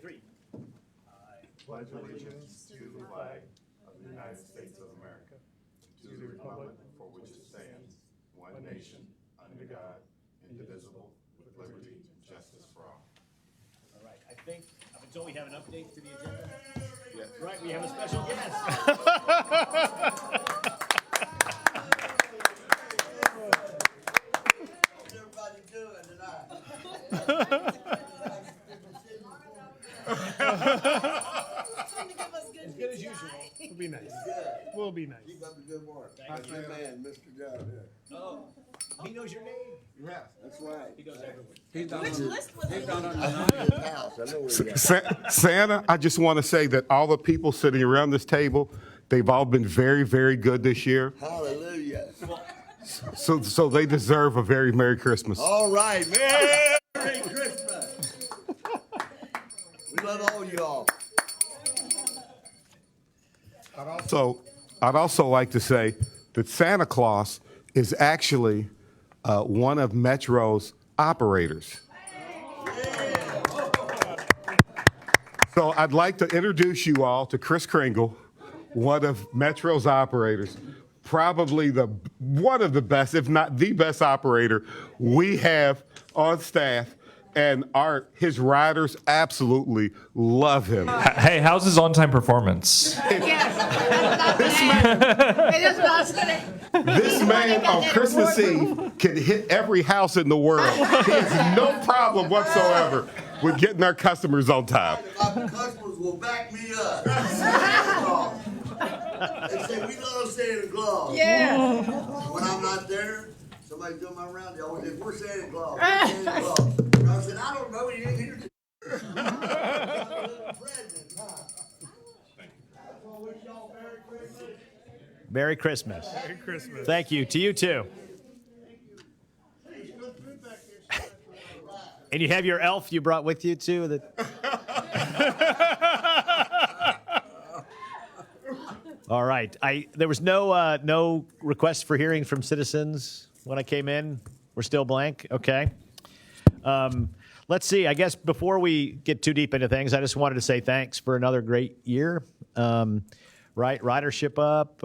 23. Pledge allegiance to the flag of the United States of America, to the republic for which it stands, one nation, under God, indivisible, with liberty and justice for all. All right, I think up until we have an update to the agenda. Yes. Right, we have a special guest. How's everybody doing tonight? As good as usual. We'll be nice. Good. We'll be nice. Keep up the good work. That's my man, Mr. Joe. Yeah. Oh, he knows your name. Yes, that's right. He goes everywhere. Which list was it? I'm in his house. I know where he is. Santa, I just want to say that all the people sitting around this table, they've all been very, very good this year. Hallelujah. So they deserve a very Merry Christmas. All right, Merry Christmas. We love all y'all. So I'd also like to say that Santa Claus is actually one of Metro's operators. So I'd like to introduce you all to Chris Kringle, one of Metro's operators, probably one of the best, if not the best operator we have on staff. And his riders absolutely love him. Hey, how's his on-time performance? This man on Christmas Eve can hit every house in the world. He has no problem whatsoever with getting our customers on time. My customers will back me up. They say, we love Santa Claus. Yeah. When I'm not there, somebody doing my round, they always say, we're Santa Claus. We're Santa Claus. And I said, I don't know, he didn't hear Merry Christmas. Merry Christmas. Thank you. To you too. And you have your elf you brought with you too. All right. There was no request for hearing from citizens when I came in. We're still blank. Okay. Let's see. I guess before we get too deep into things, I just wanted to say thanks for another great year. Right, ridership up.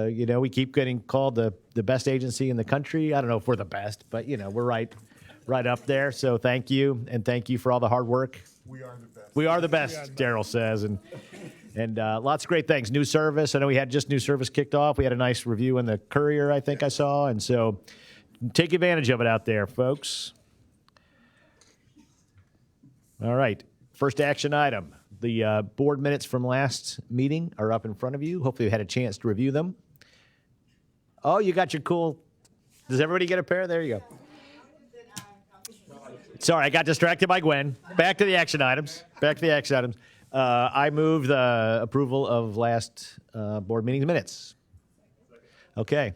We keep getting called the best agency in the country. I don't know if we're the best, but we're right up there. So thank you, and thank you for all the hard work. We are the best. We are the best, Daryl says, and lots of great things. New service. I know we had just new service kicked off. We had a nice review in the Courier, I think I saw, and so take advantage of it out there, folks. All right, first action item. The board minutes from last meeting are up in front of you. Hopefully you had a chance to review them. Oh, you got your cool. Does everybody get a pair? There you go. Sorry, I got distracted by Gwen. Back to the action items. I move the approval of last board meeting minutes. Okay.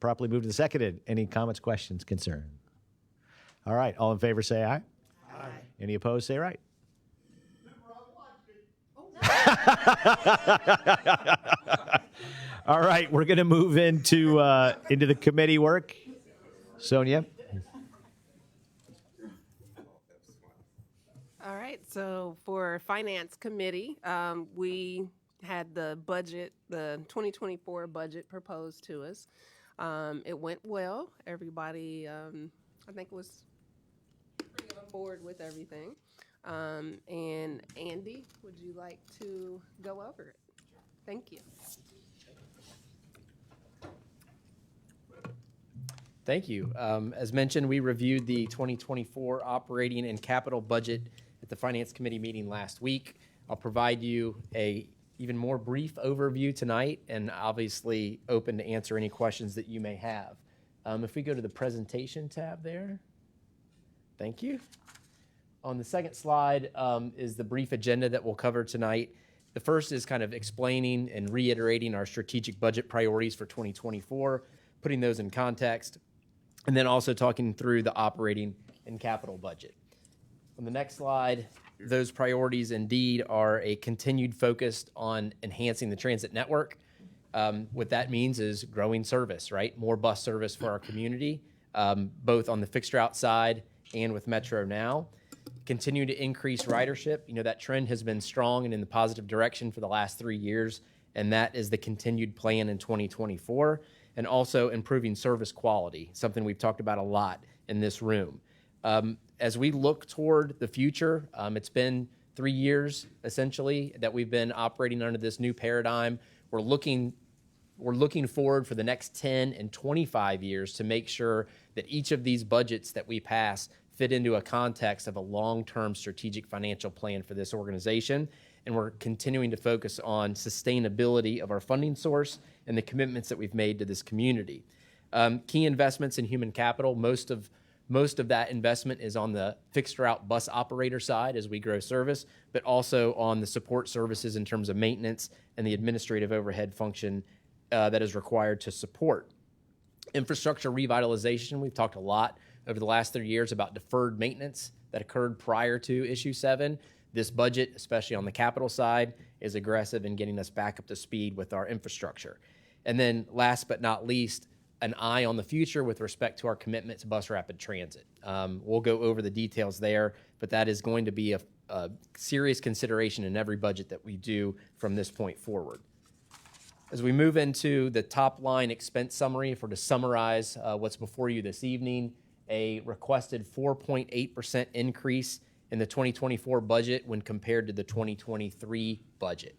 Properly moved and seconded. Any comments, questions, concern? All right. All in favor, say aye. Aye. Any opposed, say right. All right, we're going to move into the committee work. Sonia. All right, so for Finance Committee, we had the budget, the 2024 budget proposed to us. It went well. Everybody, I think, was pretty on board with everything. And Andy, would you like to go over it? Thank you. Thank you. As mentioned, we reviewed the 2024 operating and capital budget at the Finance Committee meeting last week. I'll provide you a even more brief overview tonight, and obviously open to answer any questions that you may have. If we go to the presentation tab there, thank you. On the second slide is the brief agenda that we'll cover tonight. The first is kind of explaining and reiterating our strategic budget priorities for 2024, putting those in context, and then also talking through the operating and capital budget. On the next slide, those priorities indeed are a continued focus on enhancing the transit network. What that means is growing service, right? More bus service for our community, both on the fixed route side and with Metro Now. continue to increase ridership. You know, that trend has been strong and in the positive direction for the last 3 years, and that is the continued plan in 2024. And also improving service quality, something we've talked about a lot in this room. As we look toward the future, it's been 3 years essentially that we've been operating under this new paradigm. We're looking forward for the next 10 and 25 years to make sure that each of these budgets that we pass fit into a context of a long-term strategic financial plan for this organization. And we're continuing to focus on sustainability of our funding source and the commitments that we've made to this community. Key investments in human capital, most of that investment is on the fixed route bus operator side as we grow service, but also on the support services in terms of maintenance and the administrative overhead function that is required to support. Infrastructure revitalization, we've talked a lot over the last 3 years about deferred maintenance that occurred prior to Issue 7. This budget, especially on the capital side, is aggressive in getting us back up to speed with our infrastructure. And then last but not least, an eye on the future with respect to our commitment to bus rapid transit. We'll go over the details there, but that is going to be a serious consideration in every budget that we do from this point forward. As we move into the top line expense summary, if we're to summarize what's before you this evening, a requested 4.8% increase in the 2024 budget when compared to the 2023 budget.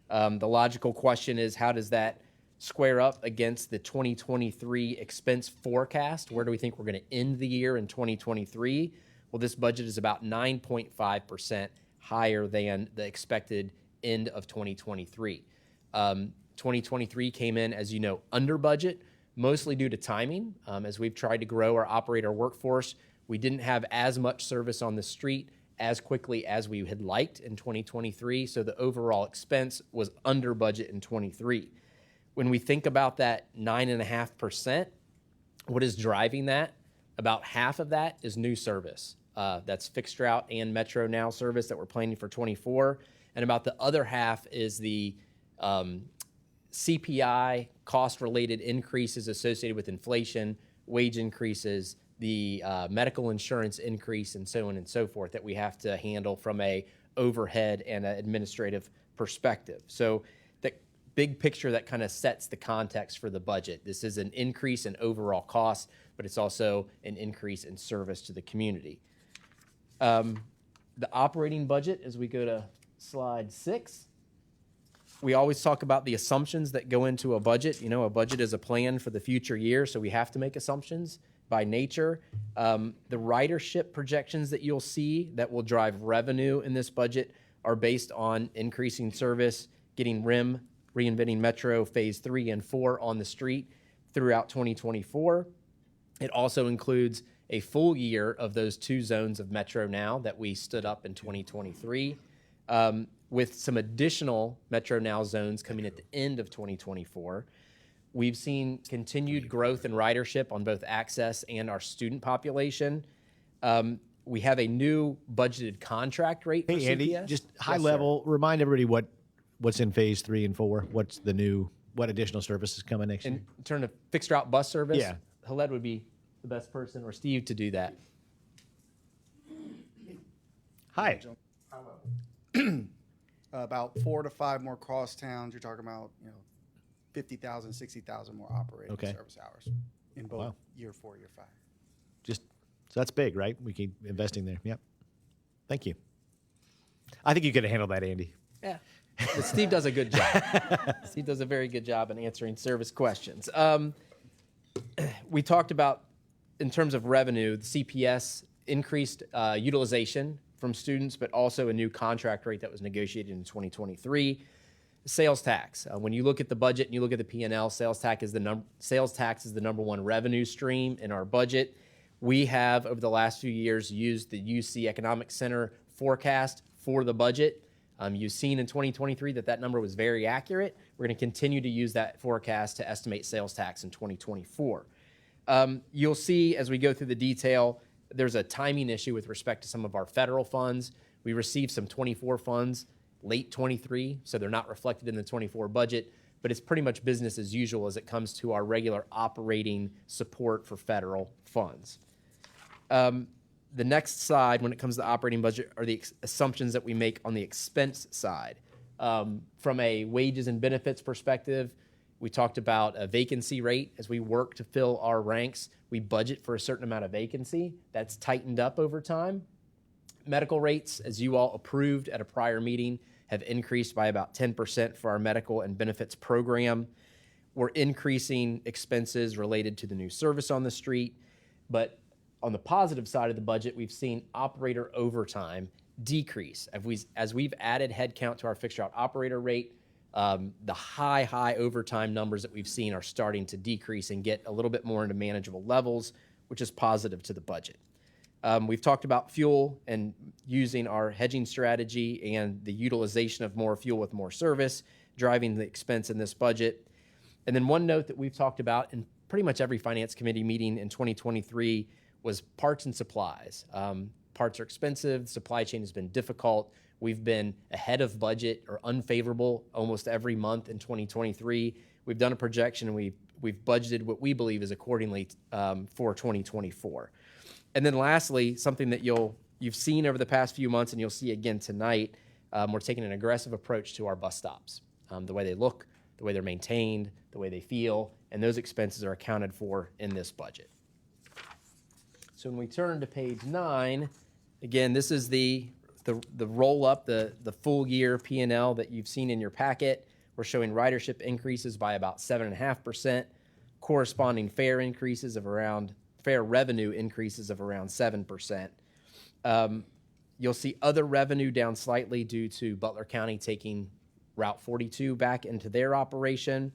The logical question is, how does that square up against the 2023 expense forecast? Where do we think we're going to end the year in 2023? Well, this budget is about 9.5% higher than the expected end of 2023. 2023 came in, as you know, under budget, mostly due to timing. As we've tried to grow our operator workforce, we didn't have as much service on the street as quickly as we had liked in 2023, so the overall expense was under budget in 23. When we think about that 9.5%, what is driving that? About half of that is new service. That's fixed route and Metro Now service that we're planning for 24. And about the other half is the CPI cost-related increases associated with inflation, wage increases, the medical insurance increase, and so on and so forth that we have to handle from a overhead and an administrative perspective. So the big picture that kind of sets the context for the budget. This is an increase in overall cost, but it's also an increase in service to the community. The operating budget, as we go to slide 6, we always talk about the assumptions that go into a budget. You know, a budget is a plan for the future year, so we have to make assumptions by nature. The ridership projections that you'll see that will drive revenue in this budget are based on increasing service, getting RIM, Reinventing Metro Phase 3 and 4 on the street throughout 2024. It also includes a full year of those 2 zones of Metro Now that we stood up in 2023, with some additional Metro Now zones coming at the end of 2024. We've seen continued growth in ridership on both access and our student population. We have a new budgeted contract rate for Hey, Andy, CPS. just high Yes, level, remind everybody what's in phase 3 and 4. What's the new, what additional services coming next year? In terms of fixed route bus service, Yeah. Haled would be the best person, or Steve, to do that. Hi. About 4 to 5 more cross towns. You're talking about, 50,000, 60,000 more operating Okay. service hours in both Wow. year 4, year 5. So that's big, right? We keep investing there. Yep. Thank you. I think you could have handled that, Andy. Yeah. But Steve does a good job. Steve does a very good job in answering service questions. We talked about, in terms of revenue, the CPS increased utilization from students, but also a new contract rate that was negotiated in 2023. Sales tax. When you look at the budget and you look at the P&L, sales tax is the number one revenue stream in our budget. We have, over the last few years, used the UC Economic Center forecast for the budget. You've seen in 2023 that number was very accurate. We're going to continue to use that forecast to estimate sales tax in 2024. You'll see as we go through the detail, there's a timing issue with respect to some of our federal funds. We received some 24 funds late 23, so they're not reflected in the 24 budget, but it's pretty much business as usual as it comes to our regular operating support for federal funds. The next side, when it comes to the operating budget, are the assumptions that we make on the expense side. From a wages and benefits perspective, we talked about a vacancy rate. As we work to fill our ranks, we budget for a certain amount of vacancy. That's tightened up over time. Medical rates, as you all approved at a prior meeting, have increased by about 10% for our medical and benefits program. We're increasing expenses related to the new service on the street. But on the positive side of the budget, we've seen operator overtime decrease. As we've added headcount to our fixed route operator rate, the high overtime numbers that we've seen are starting to decrease and get a little bit more into manageable levels, which is positive to the budget. We've talked about fuel and using our hedging strategy and the utilization of more fuel with more service, driving the expense in this budget. And then one note that we've talked about in pretty much every finance committee meeting in 2023 was parts and supplies. Parts are expensive. Supply chain has been difficult. We've been ahead of budget or unfavorable almost every month in 2023. We've done a projection and we've budgeted what we believe is accordingly for 2024. And then lastly, something that you've seen over the past few months and you'll see again tonight, we're taking an aggressive approach to our bus stops. The way they look, the way they're maintained, the way they feel, and those expenses are accounted for in this budget. So when we turn to page 9, again, this is the roll up, the full year P&L that you've seen in your packet. We're showing ridership increases by about 7.5%, corresponding fare revenue increases of around 7%. You'll see other revenue down slightly due to Butler County taking Route 42 back into their operation.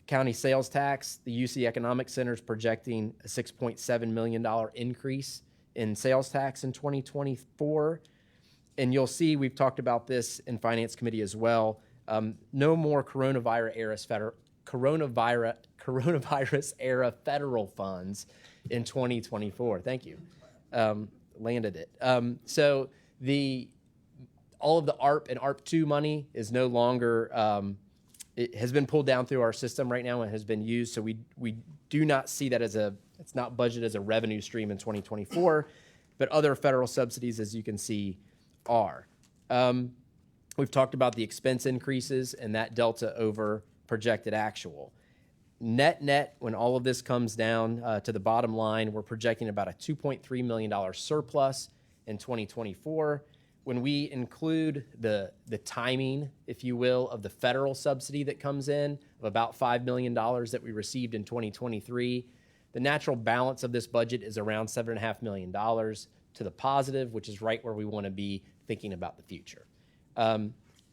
County sales tax, the UC Economic Center is projecting a $6.7 million increase in sales tax in 2024. And you'll see, we've talked about this in Finance Committee as well, no more coronavirus era federal funds in 2024. Thank you. Landed it. So all of the ARP and ARP2 money is no longer, it has been pulled down through our system right now and has been used. So we do not see that it's not budgeted as a revenue stream in 2024, but other federal subsidies, as you can see, are. We've talked about the expense increases and that delta over projected actual. Net, when all of this comes down to the bottom line, we're projecting about a $2.3 million surplus in 2024. When we include the timing, if you will, of the federal subsidy that comes in of about $5 million that we received in 2023, the natural balance of this budget is around $7.5 million to the positive, which is right where we want to be thinking about the future.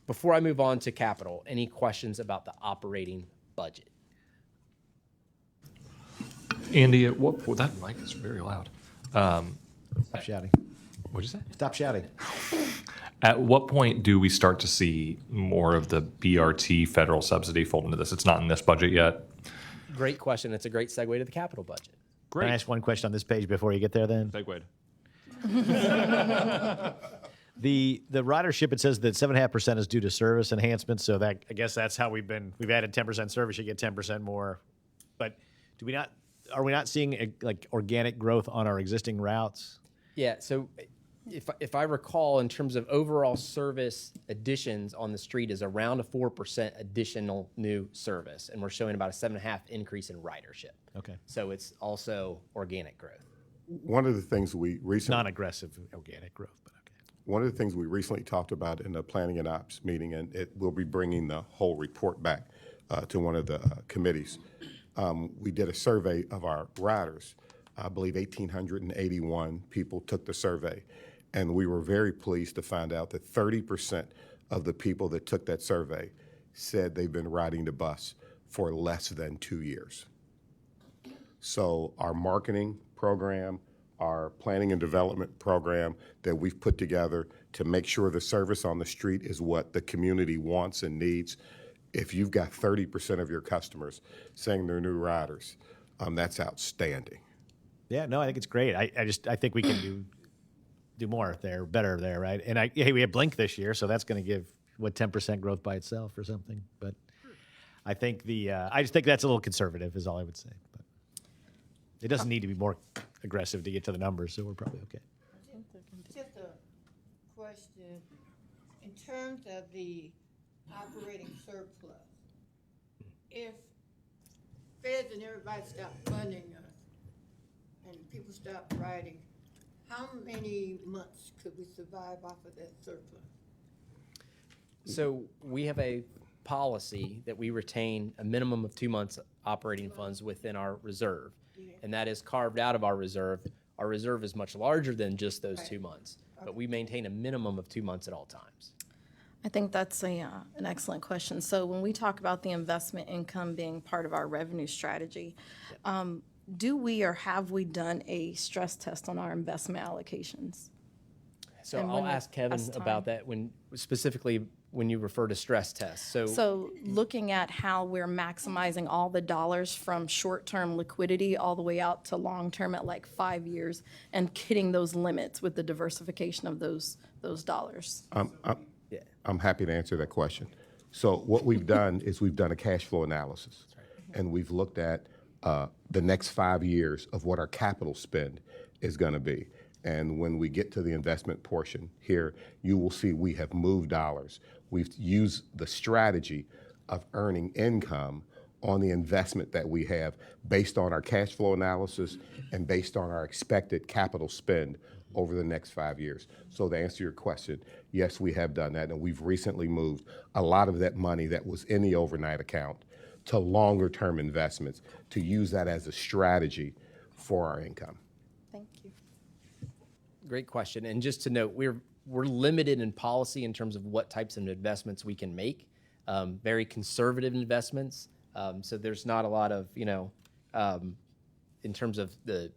Before I move on to capital, any questions about the operating budget? Andy, that mic is very loud. Stop shouting. What'd you say? Stop shouting. At what point do we start to see more of the BRT federal subsidy fold into this? It's not in this budget yet. Great question. It's a great segue to the capital budget. Can I ask one question on this page before you get there then? Segued. The ridership, it says that 7.5% is due to service enhancements. So that, I guess that's how we've added 10% service, you get 10% more. But are we not seeing like organic growth on our existing routes? Yeah, so if I recall, in terms of overall service additions on the street is around a 4% additional new service, and we're showing about a 7.5% increase in ridership. Okay. So it's also organic growth. One of the things we recently Non-aggressive organic growth, but okay. One of the things we recently talked about in the Planning and Ops meeting, and we'll be bringing the whole report back to one of the committees. We did a survey of our riders. I believe 1,881 people took the survey, and we were very pleased to find out that 30% of the people that took that survey said they've been riding the bus for less than 2 years. So our marketing program, our planning and development program that we've put together to make sure the service on the street is what the community wants and needs. If you've got 30% of your customers saying they're new riders, that's outstanding. Yeah, no, I think it's great. I think we can do more there, better there, right? And we have Blink this year, so that's going to give 10% growth by itself or something. But I think I just think that's a little conservative, is all I would say. But it doesn't need to be more aggressive to get to the numbers, so we're probably okay. question. In terms of the operating surplus, if feds and everybody stop funding us and people stop writing, how many months could we survive off of that surplus? So we have a policy that we retain a minimum of 2 months operating funds within our reserve. And that is carved out of our reserve. Our reserve is much larger than just those 2 months, but we maintain a minimum of 2 months at all times. I think that's an excellent question. So when we talk about the investment income being part of our revenue strategy, do we or have we done a stress test on our investment allocations? So And I'll when ask Kevin that's time. about that specifically when you refer to stress tests. So looking at how we're maximizing all the dollars from short-term liquidity all the way out to long-term at like 5 years and hitting those limits with the diversification of those dollars. I'm happy to answer that question. So what we've done is we've done a cash flow analysis, and we've looked at the next 5 years of what our capital spend is going to be. And when we get to the investment portion here, you will see we have moved dollars. We've used the strategy of earning income on the investment that we have based on our cash flow analysis and based on our expected capital spend over the next 5 years. So to answer your question, yes, we have done that, and we've recently moved a lot of that money that was in the overnight account to longer term investments to use that as a strategy for our income. Thank you. Great question. And just to note, we're limited in policy in terms of what types of investments we can make. Very conservative investments. So there's not a lot of, in terms of the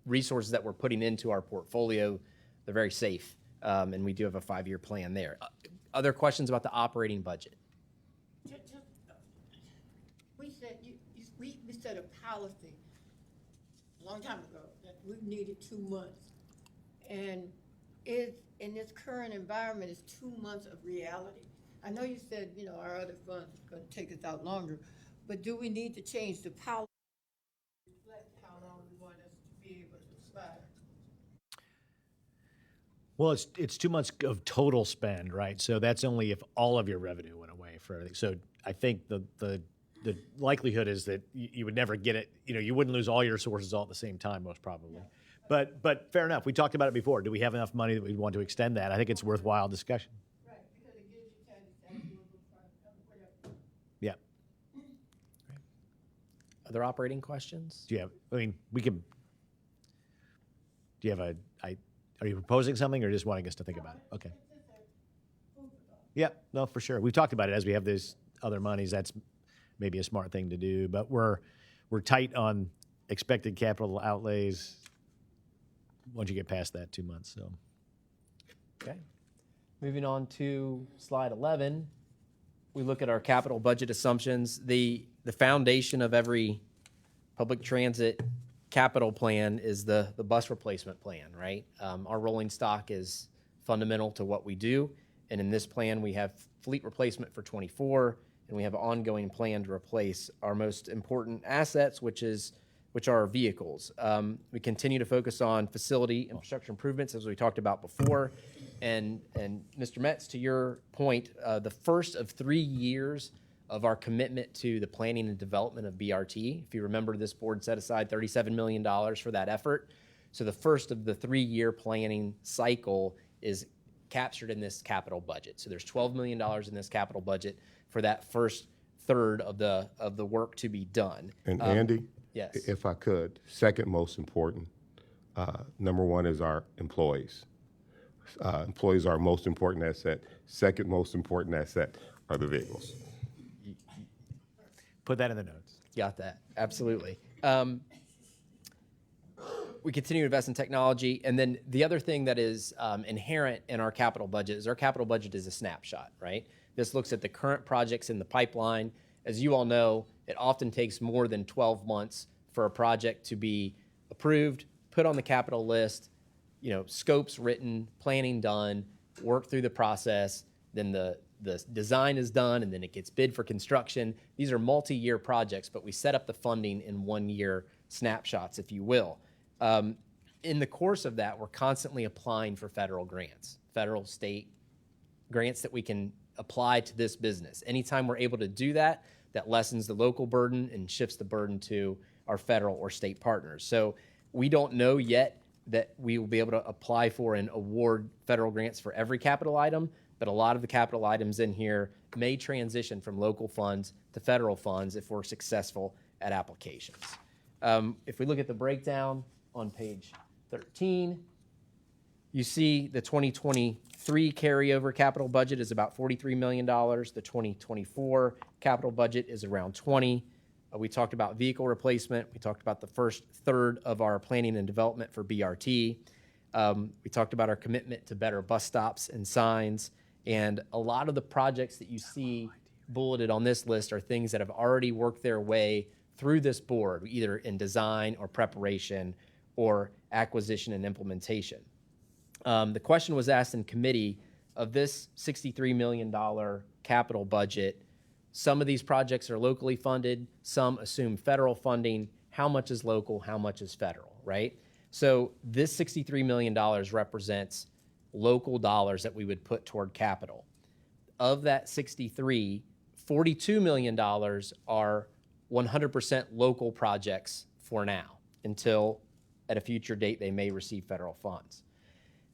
resources that we're putting into our portfolio, they're very safe. And we do have a 5-year plan there. Other questions about the operating budget? We said, we said a policy a long time ago that we needed 2 months. And in this current environment, is 2 months of reality? I know you said, our other funds is gonna take us out longer, but do we need to change the policy to reflect how long we want us to be able to survive? Well, it's 2 months of total spend, right? So that's only if all of your revenue went away for everything. So I think the likelihood is that you would never get it. You wouldn't lose all your sources all at the same time, most probably. But fair enough. We talked about it before. Do we have enough money that we'd want to extend that? I think it's worthwhile discussion. Right, because it gives you time to say, whatever. Yeah. Other operating questions? Do you have? I mean, we can. Do you have a? Are you proposing something or just wanting us to think about it? Okay. Yeah. No, for sure. We've talked about it as we have these other monies. That's maybe a smart thing to do. But we're tight on expected capital outlays once you get past that 2 months. So. Okay. Moving on to slide 11, we look at our capital budget assumptions. The foundation of every public transit capital plan is the bus replacement plan, right? Our rolling stock is fundamental to what we do. And in this plan, we have fleet replacement for 24, and we have an ongoing plan to replace our most important assets, which are our vehicles. We continue to focus on facility infrastructure improvements, as we talked about before. And Mr. Metz, to your point, the first of 3 years of our commitment to the planning and development of BRT, if you remember, this board set aside $37 million for that effort. So the first of the 3-year planning cycle is captured in this capital budget. So there's $12 million in this capital budget for that first third of the work to be done. And Andy, yes. if I could, second most important, number one is our employees. Employees are our most important asset. Second most important asset are the vehicles. Put that in the notes. Got that. Absolutely. We continue to invest in technology. And then the other thing that is inherent in our capital budget is our capital budget is a snapshot, right? This looks at the current projects in the pipeline. As you all know, it often takes more than 12 months for a project to be approved, put on the capital list, scopes written, planning done, work through the process, then the design is done, and then it gets bid for construction. These are multi-year projects, but we set up the funding in 1-year snapshots, if you will. In the course of that, we're constantly applying for federal grants. federal, state grants that we can apply to this business. Anytime we're able to do that, that lessens the local burden and shifts the burden to our federal or state partners. So we don't know yet that we will be able to apply for and award federal grants for every capital item, but a lot of the capital items in here may transition from local funds to federal funds if we're successful at applications. If we look at the breakdown on page 13, you see the 2023 carryover capital budget is about $43 million. The 2024 capital budget is around 20. We talked about vehicle replacement. We talked about the first third of our planning and development for BRT. We talked about our commitment to better bus stops and signs. And a lot of the projects that you see bulleted on this list are things that have already worked their way through this board, either in design or preparation or acquisition and implementation. The question was asked in committee of this $63 million capital budget. Some of these projects are locally funded, some assume federal funding. How much is local, how much is federal, right? So this $63 million represents local dollars that we would put toward capital. Of that 63, $42 million are 100% local projects for now, until at a future date they may receive federal funds.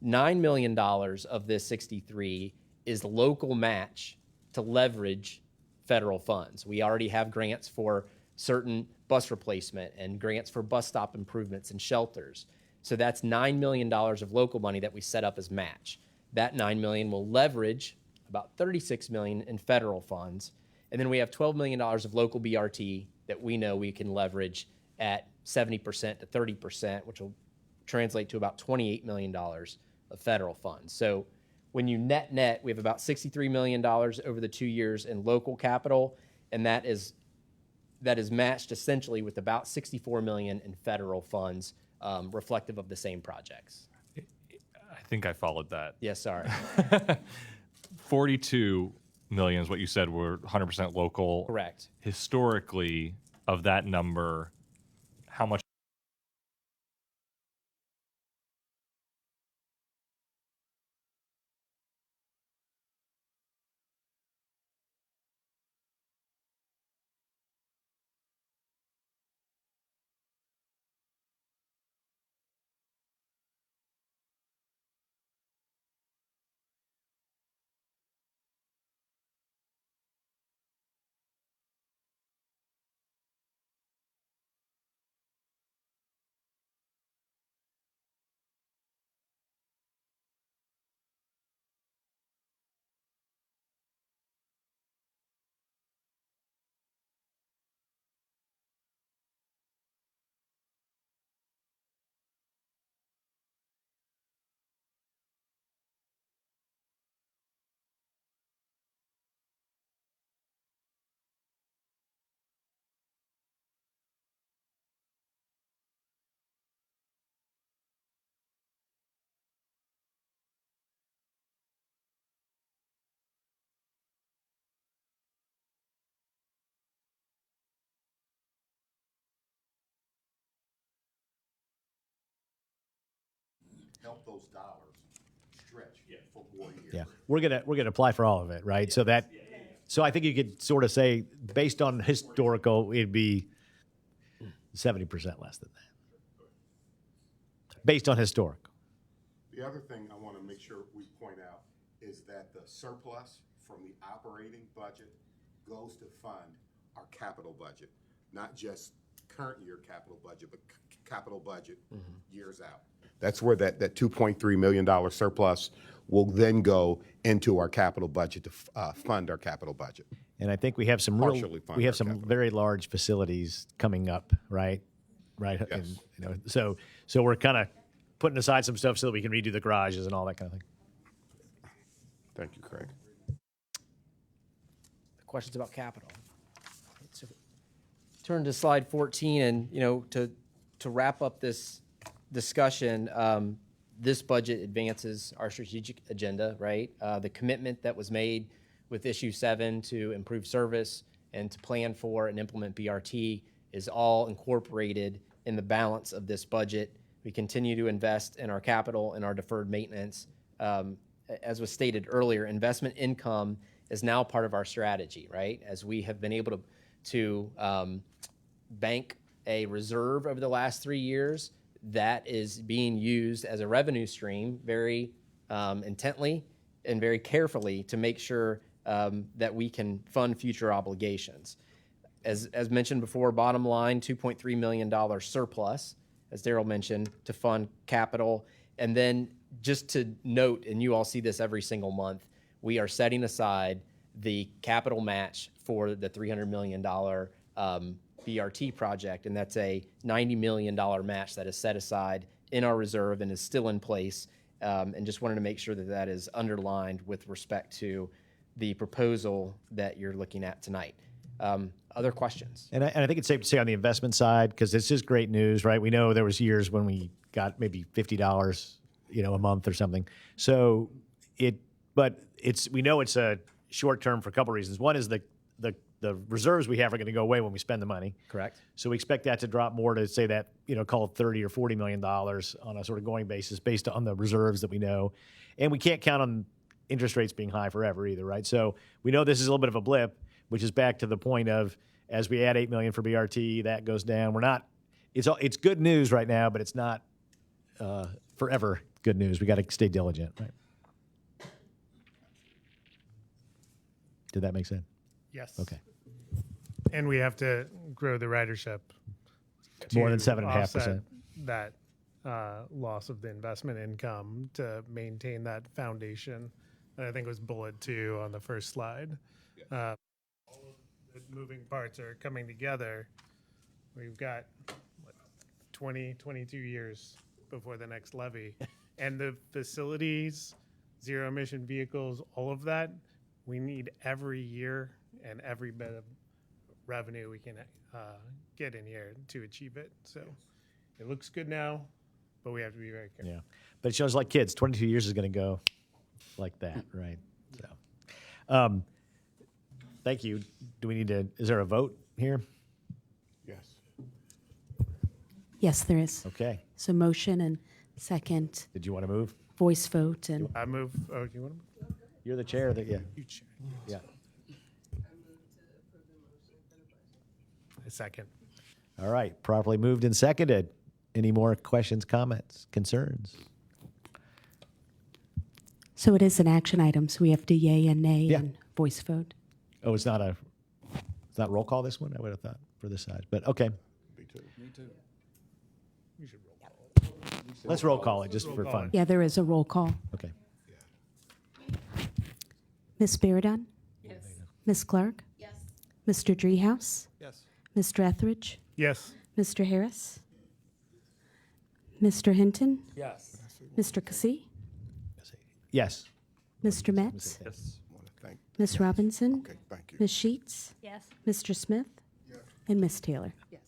$9 million of this 63 is local match to leverage federal funds. We already have grants for certain bus replacement and grants for bus stop improvements and shelters. So that's $9 million of local money that we set up as match. That $9 million will leverage about $36 million in federal funds. And then we have $12 million of local BRT that we know we can leverage at 70% to 30%, which will translate to about $28 million of federal funds. So when you net, we have about $63 million over the 2 years in local capital, and that is matched essentially with about $64 million in federal funds, reflective of the same projects. I think I followed that. Yes, sorry. 42 million is what you said were 100% local. Correct. Historically, of that number, how much? Help those dollars stretch for more years. Yeah, we're gonna apply for all of it, right? So that, so I think you could sort of say, based on historical, it'd be 70% less than that, based on historical. The other thing I want to make sure we point out is that the surplus from the operating budget goes to fund our capital budget, not just current year capital budget, but capital budget years out. That's where that $2.3 million surplus will then go into our capital budget to fund our capital budget. And I think we have some Partially fund we have our some capital. very large facilities coming up, right? Yes. And, you know, so we're kind of putting aside some stuff so that we can redo the garages and all that kind of thing. Thank you, Craig. Questions about capital? So turn to slide 14, and to wrap up this discussion, this budget advances our strategic agenda, right? The commitment that was made with issue 7 to improve service and to plan for and implement BRT is all incorporated in the balance of this budget. We continue to invest in our capital and our deferred maintenance, as was stated earlier, investment income is now part of our strategy, right? As we have been able to bank a reserve over the last 3 years that is being used as a revenue stream very intently and very carefully to make sure that we can fund future obligations. As mentioned before, bottom line, $2.3 million surplus, as Daryl mentioned, to fund capital. And then just to note, and you all see this every single month, we are setting aside the capital match for the $300 million BRT project, and that's a $90 million match that is set aside in our reserve and is still in place. And just wanted to make sure that that is underlined with respect to the proposal that you're looking at tonight. Other questions? And I think it's safe to say on the investment side, because this is great news, right? We know there was years when we got maybe $50, a month or something. So we know it's a short term for a couple of reasons. One is the reserves we have are going to go away when we spend the money. Correct. So we expect that to drop more to say that, call it $30 or $40 million on a sort of going basis based on the reserves that we know. And we can't count on interest rates being high forever either, right? So we know this is a little bit of a blip, which is back to the point of as we add $8 million for BRT, that goes down. It's good news right now, but it's not forever good news. We got to stay diligent, right? Did that make sense? Yes. Okay. And we have to grow the ridership. More than to 7.5%. offset that loss of the investment income to maintain that foundation. And I think it was bullet 2 on the first slide. All of the moving parts are coming together. We've got 22 years before the next levy. And the facilities, zero emission vehicles, all of that, we need every year and every bit of revenue we can get in here to achieve it. So it looks good now, but we have to be very careful. Yeah. But it shows like kids, 22 years is going to go like that, right? So, thank you. Is there a vote here? Yes. Yes, there is. Okay. So motion and second Did you want to move? voice vote and I move. Oh, do you want to? You're the chair. Yeah. You chair. Yeah. A second. All right. Properly moved and seconded. Any more questions, comments, concerns? so it is an action item. So we have to yay and nay Yeah. and voice vote. Oh, it's not roll call this one? I would have thought for this size, but okay. Me too. We should roll call it. Let's roll call it just for call fun. it. Yeah, there is a roll call. Okay. Ms. Baradon? Yes. Ms. Clark? Yes. Mr. Dreehouse? Yes. Mr. Etheridge? Yes. Mr. Harris? Mr. Hinton? Yes. Mr. Cassie? Yes. Mr. Metz? Yes. Want to thank. Ms. Robinson? Okay, thank you. Ms. Sheets? Yes. Mr. Smith? And Ms. Taylor? Yes.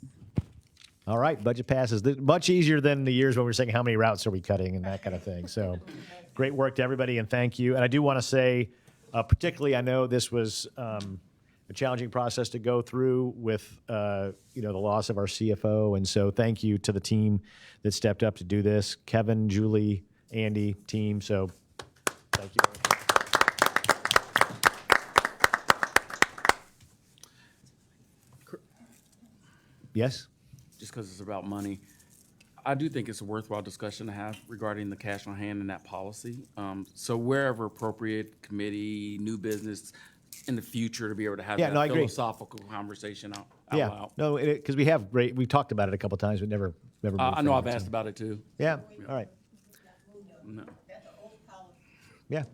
All right. Budget passes. Much easier than the years when we were saying how many routes are we cutting and that kind of thing. So great work to everybody and thank you. And I do want to say, particularly, I know this was a challenging process to go through with the loss of our CFO, and so thank you to the team that stepped up to do this. Kevin, Julie, Andy, team. So thank you. Yes. Just because it's about money, I do think it's a worthwhile discussion to have regarding the cash on hand and that policy. So wherever appropriate, committee, new business, in the future to be able to have Yeah, that no, I agree. philosophical conversation out Yeah. loud. No, because we have we've talked about it a couple times, but never moved I know I've forward, asked so. about it too. Yeah. All right. No. Yeah.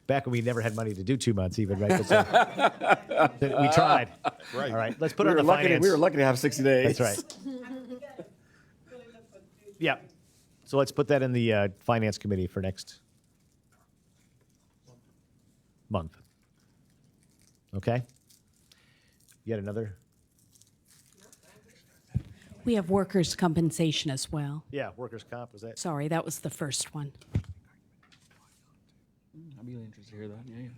Back when we never had money to do 2 months, even, right? But, we tried. Right. All right. Let's put it on the finance. We were lucky to have 60 days. That's right. Yeah. So let's put that in the finance committee for next month. Okay. You got another? We have workers' compensation as well. Yeah. Workers' comp. Was that? Sorry, that was the first one. I'd be interested to hear that. Yeah.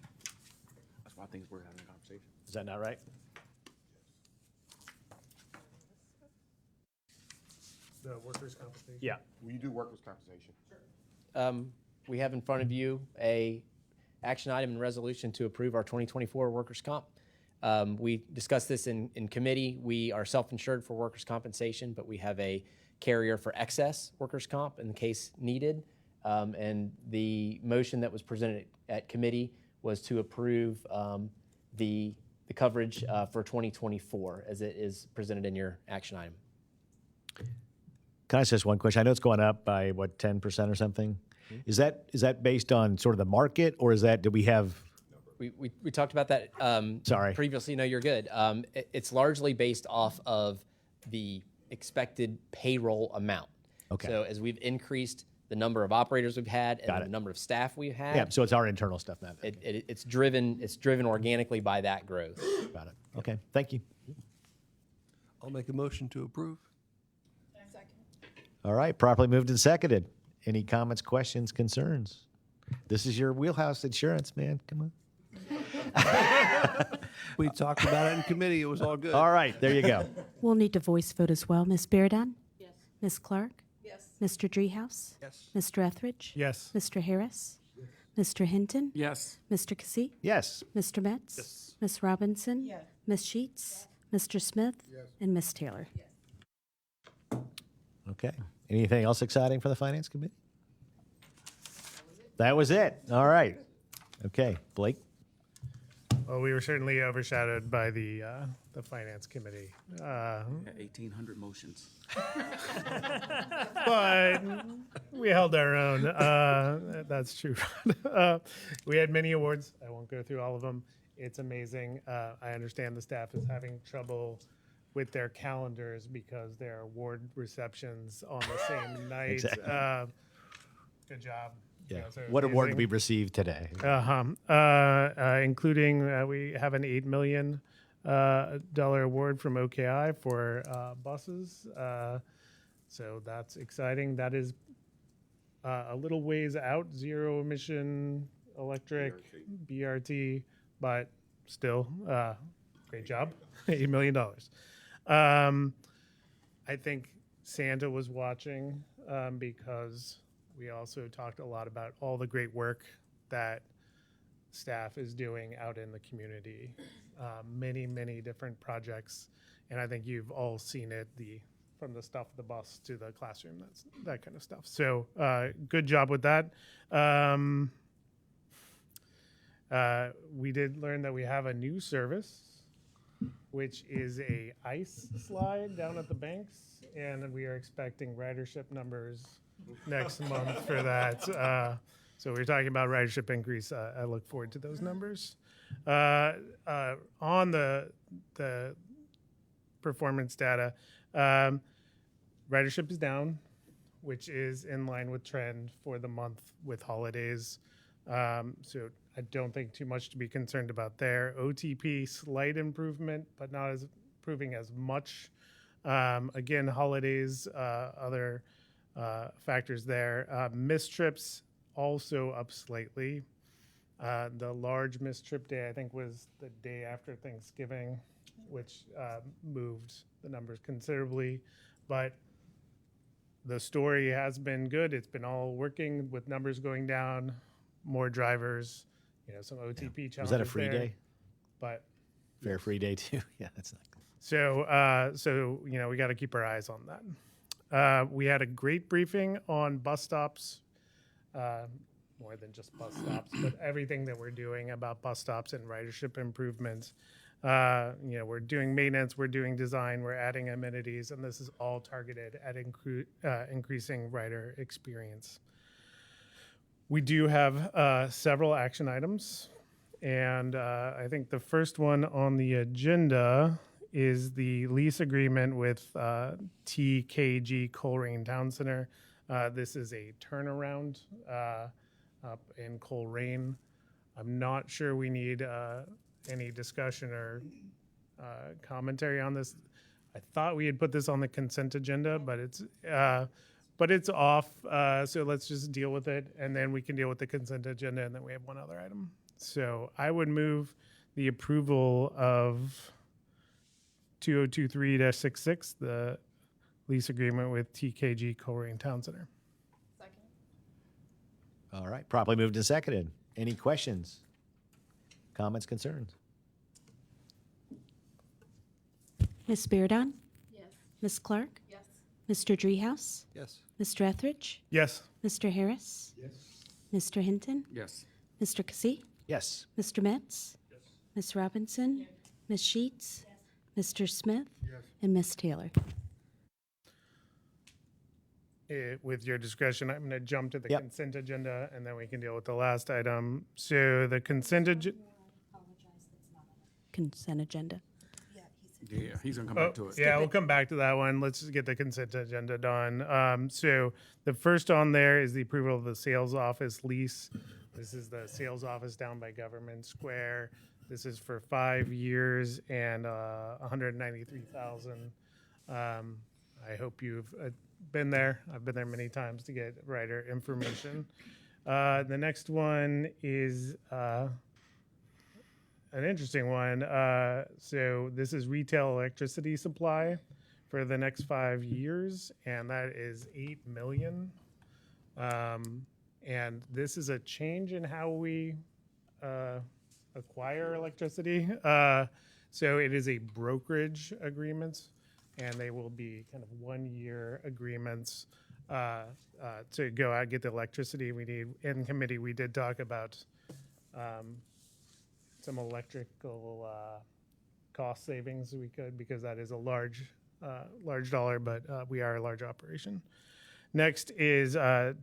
That's why I think it's worth having a conversation. Is that not right? The workers' compensation. Yeah. Will you do workers' compensation? we have in front of you a action item and resolution to approve our 2024 workers' comp. We discussed this in committee. We are self-insured for workers' compensation, but we have a carrier for excess workers' comp in case needed. And the motion that was presented at committee was to approve the coverage for 2024 as it is presented in your action item. Can I ask just one question? I know it's going up by, what, 10% or something? Is that based on sort of the market, or do we have... We talked about that Sorry. previously. No, you're good. It's largely based off of the expected payroll amount. Okay. So as we've increased the number of operators we've had and the number of staff we've had, Yeah, so it's our internal stuff now. it's driven organically by that growth. Got it. Okay, thank you. I'll make a motion to approve. All right, properly moved and seconded. Any comments, questions, concerns? This is your wheelhouse insurance, man. Come on. We talked about it in committee. It was all good. All right, there you go. We'll need a voice vote as well. Ms. Bearden? Yes. Ms. Clark? Yes. Mr. Driehaus? Yes. Mr. Etheridge? Yes. Mr. Harris? Mr. Hinton? Yes. Mr. Cassie? Yes. Mr. Metz? Yes. Ms. Robinson? Yes. Ms. Sheets? Mr. Smith? And Ms. Taylor? Okay. Anything else exciting for the Finance Committee? That was it. All right. Okay, Blake? Well, we were certainly overshadowed by the Finance Committee. Yeah, 1,800 motions. But we held our own. That's true. We had many awards. I won't go through all of them. It's amazing. I understand the staff is having trouble with their calendars because there are award receptions on the same night. Exactly. Good job. Yeah. You guys are What award did we amazing. receive today? Including we have an $8 million award from OKI for buses. So that's exciting. That is a little ways out, zero emission electric BRT, but still, great job. $8 million. I think Santa was watching because we also talked a lot about all the great work that staff is doing out in the community. Many, many different projects. And I think you've all seen it, from the stuff, the bus to the classroom, that kind of stuff. So good job with that. We did learn that we have a new service, which is a ice slide down at the banks. And we are expecting ridership numbers next month for that. So we're talking about ridership increase. I look forward to those numbers. On the performance data, ridership is down, which is in line with trend for the month with holidays. So I don't think too much to be concerned about there. OTP, slight improvement, but not as improving as much. Again, holidays, other factors there. Missed trips also up slightly. The large missed trip day, I think, was the day after Thanksgiving, which moved the numbers considerably. But the story has been good. It's been all working with numbers going down, more drivers, some OTP challenges. Was that a free there. day? But Fair free day, too? Yeah, that's not good. So we got to keep our eyes on that. We had a great briefing on bus stops, more than just bus stops, but everything that we're doing about bus stops and ridership improvements. We're doing maintenance, we're doing design, we're adding amenities, and this is all targeted at increasing rider experience. We do have several action items, and I think the first one on the agenda is the lease agreement with TKG Coleraine Town Center. This is a turnaround up in Coleraine. I'm not sure we need any discussion or commentary on this. I thought we had put this on the consent agenda, but it's off. So let's just deal with it, and then we can deal with the consent agenda, and then we have one other item. So I would move the approval of 2023-66, the lease agreement with TKG Coleraine Town Center. All right, properly moved and seconded. Any questions, comments, concerns? Ms. Beardon? Yes. Ms. Clark? Yes. Mr. Dreehouse? Yes. Mr. Etheridge? Yes. Mr. Harris? Yes. Mr. Hinton? Yes. Mr. Cassie? Yes. Mr. Metz? Ms. Robinson? Ms. Sheets? Mr. Smith? And Ms. Taylor. With your discretion, I'm going to jump to the Yep. consent agenda, and then we can deal with the last item. So the consent agenda. Consent agenda. Yeah, he's gonna come back to it. Yeah, we'll come back to that one. Let's just get the consent agenda done. So the first on there is the approval of the sales office lease. This is the sales office down by Government Square. This is for 5 years and $193,000. I hope you've been there. I've been there many times to get writer information. The next one is an interesting one. So this is retail electricity supply for the next 5 years, and that is $8 million. And this is a change in how we acquire electricity. So it is a brokerage agreement, and they will be kind of 1-year agreements to go out and get the electricity we need. In committee, we did talk about some electrical cost savings we could, because that is a large dollar, but we are a large operation. Next is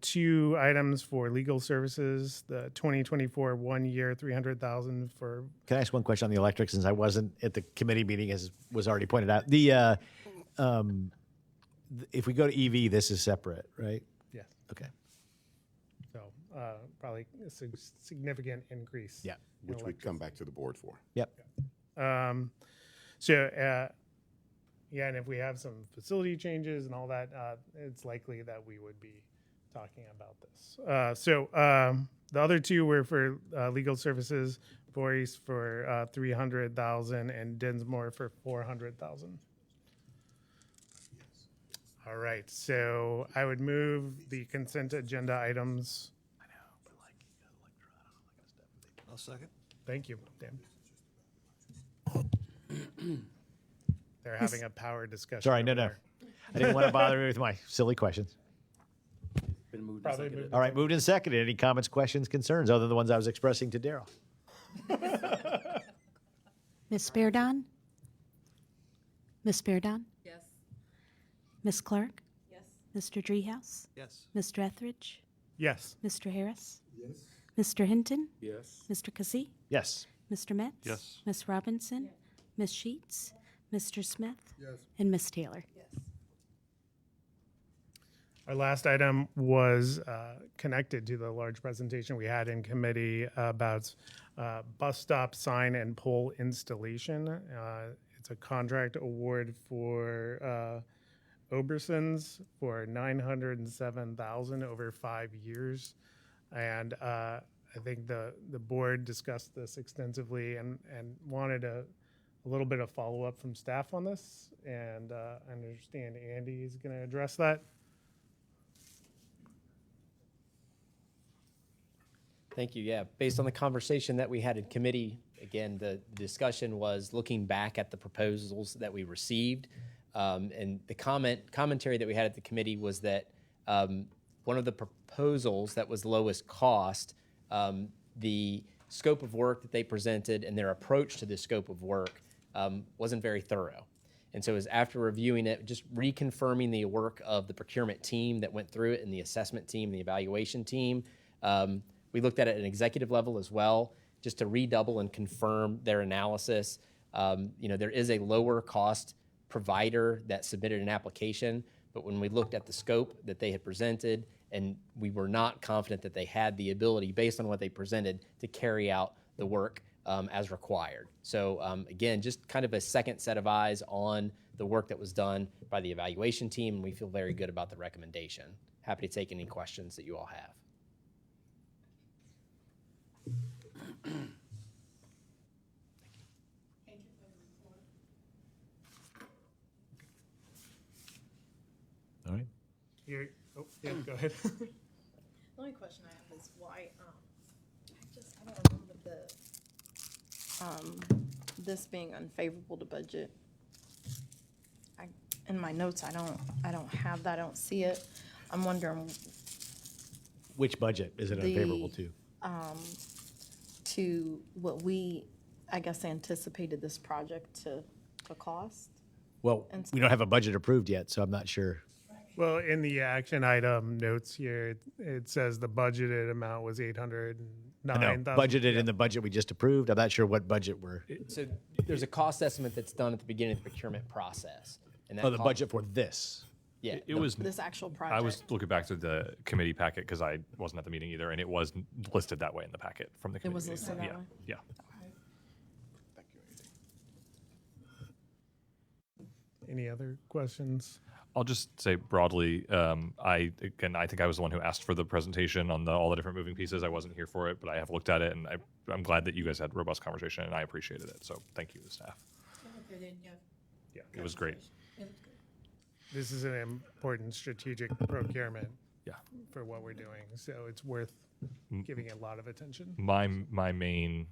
2 items for legal services. The 2024 1 year, $300,000 for. Can I ask one question on the electric, since I wasn't at the committee meeting, as was already pointed out? If we go to EV, this is separate, right? Yes. Okay. So probably a significant increase. Yeah. in Which we'd come back to the board for. Yep. Yeah, and if we have some facility changes and all that, it's likely that we would be talking about this. The other 2 were for legal services, Boyce for $300,000 and Dinsmore for $400,000. All right, so I would move the consent agenda items. I'll second. Thank you, Dan. They're having a power discussion. Sorry, no. over there. I didn't want to bother you with my silly questions. Been moved and Probably seconded. moved. All right, moved and seconded. Any comments, questions, concerns, other than the ones I was expressing to Daryl? Ms. Beardon? Ms. Beardon? Yes. Ms. Clark? Yes. Mr. Dreehouse? Yes. Mr. Etheridge? Yes. Mr. Harris? Yes. Mr. Hinton? Yes. Mr. Cassie? Yes. Mr. Metz? Yes. Ms. Robinson? Ms. Sheets? Mr. Smith? Yes. And Ms. Taylor. Yes. Our last item was connected to the large presentation we had in committee about bus stop sign and pole installation. It's a contract award for Oberson's for $907,000 over 5 years. And I think the board discussed this extensively and wanted a little bit of follow-up from staff on this. And I understand Andy is going to address that. Thank you. Yeah, based on the conversation that we had in committee, again, the discussion was looking back at the proposals that we received. And the commentary that we had at the committee was that one of the proposals that was lowest cost, the scope of work that they presented and their approach to the scope of work wasn't very thorough. And so as after reviewing it, just reconfirming the work of the procurement team that went through it and the assessment team, the evaluation team, we looked at it at an executive level as well, just to redouble and confirm their analysis. There is a lower cost provider that submitted an application, but when we looked at the scope that they had presented, and we were not confident that they had the ability, based on what they presented, to carry out the work as required. So again, just kind of a second set of eyes on the work that was done by the evaluation team, and we feel very good about the recommendation. Happy to take any questions that you all have. All right. Go ahead. The only question I have is why, I don't remember this being unfavorable to budget. In my notes, I don't have that, I don't see it. I'm wondering Which budget is it unfavorable to? to what we, I guess, anticipated this project to cost. Well, we don't have a budget approved yet, so I'm not sure. Well, in the action item notes here, it says the budgeted amount was I know, 809,000. budgeted in the budget we just approved. I'm not sure what budget we're, So there's a cost estimate that's done at the beginning of the procurement process. And that oh, the cost- budget for this. Yeah. It was. This actual project. I was looking back to the committee packet because I wasn't at the meeting either, and it was listed that way in the packet from the committee. was meeting. listed that Yeah, way? yeah. Any other questions? I'll just say broadly, I think I was the one who asked for the presentation on all the different moving pieces. I wasn't here for it, but I have looked at it, and I'm glad that you guys had robust conversation, and I appreciated it. So thank you to the staff. Okay, then, yeah. Yeah, it was great. It was good. This is an important strategic procurement Yeah. for what we're doing, so it's worth giving it a lot of attention. My main,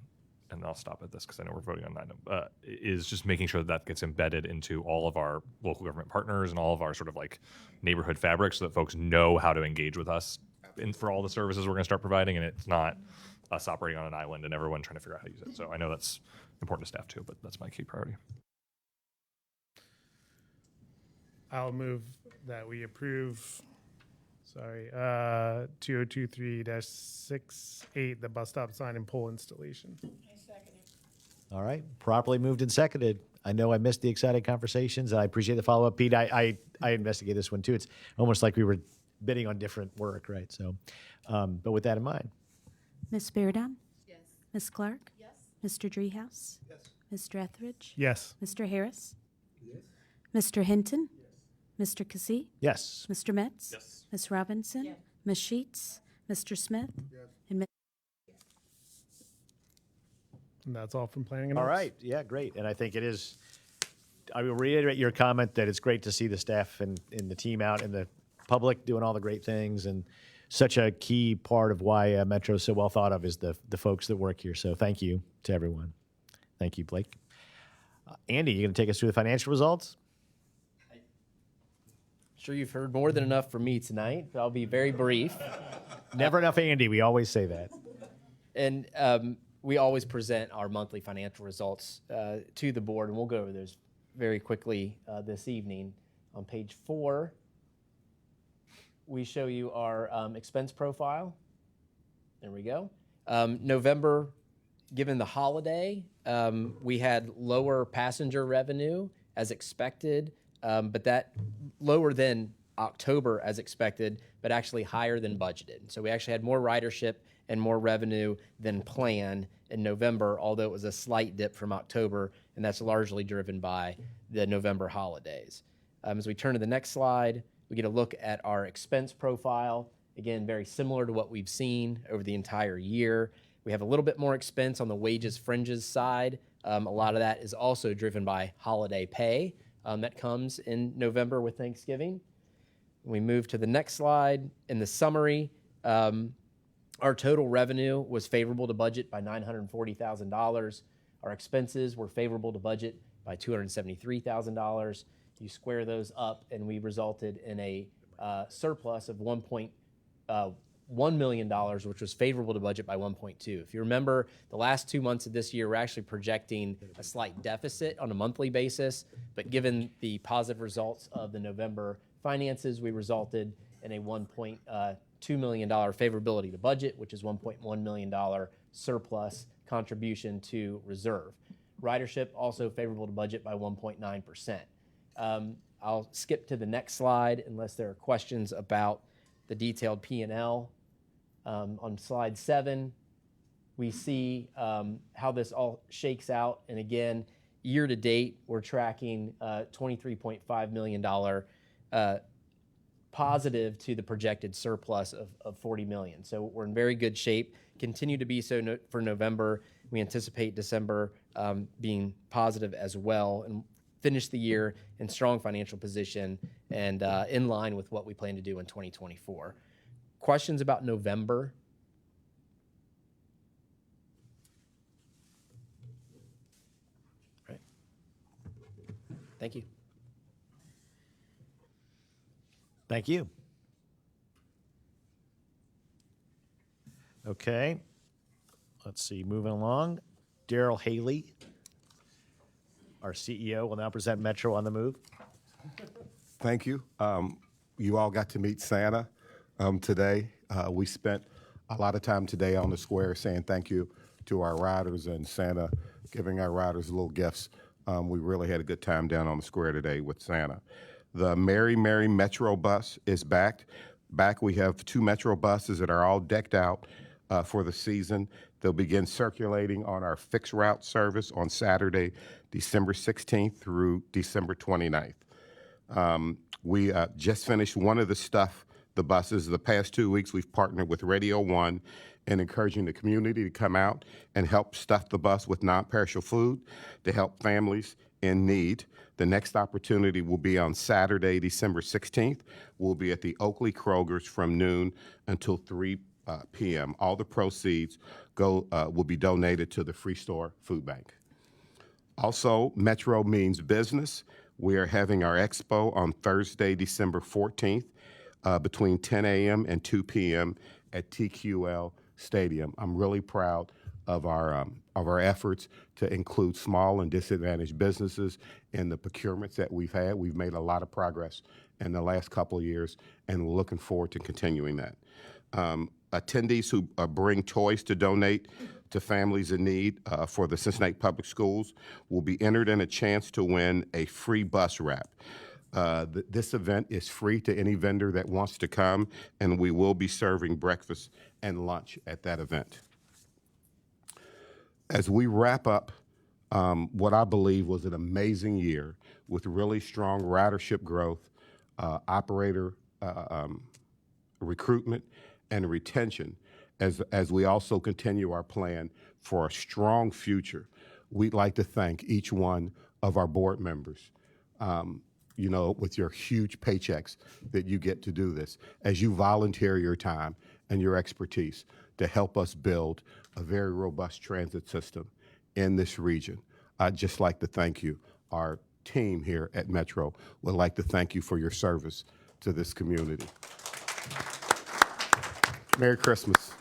and I'll stop at this because I know we're voting on that, is just making sure that gets embedded into all of our local government partners and all of our sort of like neighborhood fabric so that folks know how to engage with us for all the services we're going to start providing, and it's not us operating on an island and everyone trying to figure out how to use it. So I know that's important to staff too, but that's my key priority. I'll move that we approve, 2023-68, the bus stop sign and pole installation. I second it. All right, properly moved and seconded. I know I missed the exciting conversations. I appreciate the follow-up, Pete. I investigated this one too. It's almost like we were bidding on different work, right? So, but with that in mind, Ms. Beardown? Yes. Ms. Clark? Yes. Mr. Dreehouse? Yes. Mr. Etheridge? Yes. Mr. Harris? Yes. Mr. Hinton? Yes. Mr. Cassie? yes. Mr. Metz? Yes. Ms. Robinson? Yes. Ms. Sheets? Mr. Smith? Yes. And And that's all from planning and All ops. right, yeah, great. And I think it is, I will reiterate your comment that it's great to see the staff and the team out and the public doing all the great things. And such a key part of why Metro is so well thought of is the folks that work here. So thank you to everyone. Thank you, Blake. Andy, you going to take us through the financial results? Sure you've heard more than enough from me tonight, but I'll be very brief. Never enough Andy. We always say that. And we always present our monthly financial results to the board, and we'll go over those very quickly this evening. On page 4, we show you our expense profile. There we go. November, given the holiday, we had lower passenger revenue as expected, but that lower than October as expected, but actually higher than budgeted. So we actually had more ridership and more revenue than planned in November, although it was a slight dip from October, and that's largely driven by the November holidays. As we turn to the next slide, we get a look at our expense profile. Again, very similar to what we've seen over the entire year. We have a little bit more expense on the wages fringes side. A lot of that is also driven by holiday pay that comes in November with Thanksgiving. We move to the next slide. In the summary, our total revenue was favorable to budget by $940,000. Our expenses were favorable to budget by $273,000. You square those up, and we resulted in a surplus of $1.1 million, which was favorable to budget by 1.2. If you remember, the last 2 months of this year, we're actually projecting a slight deficit on a monthly basis, but given the positive results of the November finances, we resulted in a $1.2 million favorability to budget, which is $1.1 million surplus contribution to reserve. Ridership also favorable to budget by 1.9%. I'll skip to the next slide unless there are questions about the detailed P&L. On slide 7, we see how this all shakes out. And again, year to date, we're tracking $23.5 million positive to the projected surplus of $40 million. So we're in very good shape, continue to be so for November. We anticipate December being positive as well, and finish the year in strong financial position and in line with what we plan to do in 2024. questions about November? Right. Thank you. Thank you. Okay. Let's see, moving along. Daryl Haley, our CEO, will now present Metro on the Move. Thank you. You all got to meet Santa today. We spent a lot of time today on the square saying thank you to our riders and Santa giving our riders little gifts. We really had a good time down on the square today with Santa. The Mary Mary Metro bus is back. We have 2 Metro buses that are all decked out for the season. They'll begin circulating on our fixed route service on Saturday, December 16th through December 29th. We just finished one of the buses. The past 2 weeks, we've partnered with Radio 1 and encouraging the community to come out and help stuff the bus with non-perishable food to help families in need. The next opportunity will be on Saturday, December 16th. We'll be at the Oakley Kroger's from noon until 3 p.m. All the proceeds will be donated to the Free Store Food Bank. Also, Metro means business. We are having our expo on Thursday, December 14th, between 10 a.m. and 2 p.m. at TQL Stadium. I'm really proud of our efforts to include small and disadvantaged businesses in the procurements that we've had. We've made a lot of progress in the last couple of years, and we're looking forward to continuing that. Attendees who bring toys to donate to families in need for the Cincinnati Public Schools will be entered in a chance to win a free bus wrap. This event is free to any vendor that wants to come, and we will be serving breakfast and lunch at that event. As we wrap up what I believe was an amazing year with really strong ridership growth, operator recruitment, and retention, as we also continue our plan for a strong future, we'd like to thank each one of our board members, with your huge paychecks that you get to do this, as you volunteer your time and your expertise to help us build a very robust transit system in this region. I'd just like to thank you. Our team here at Metro would like to thank you for your service to this community. Merry Christmas.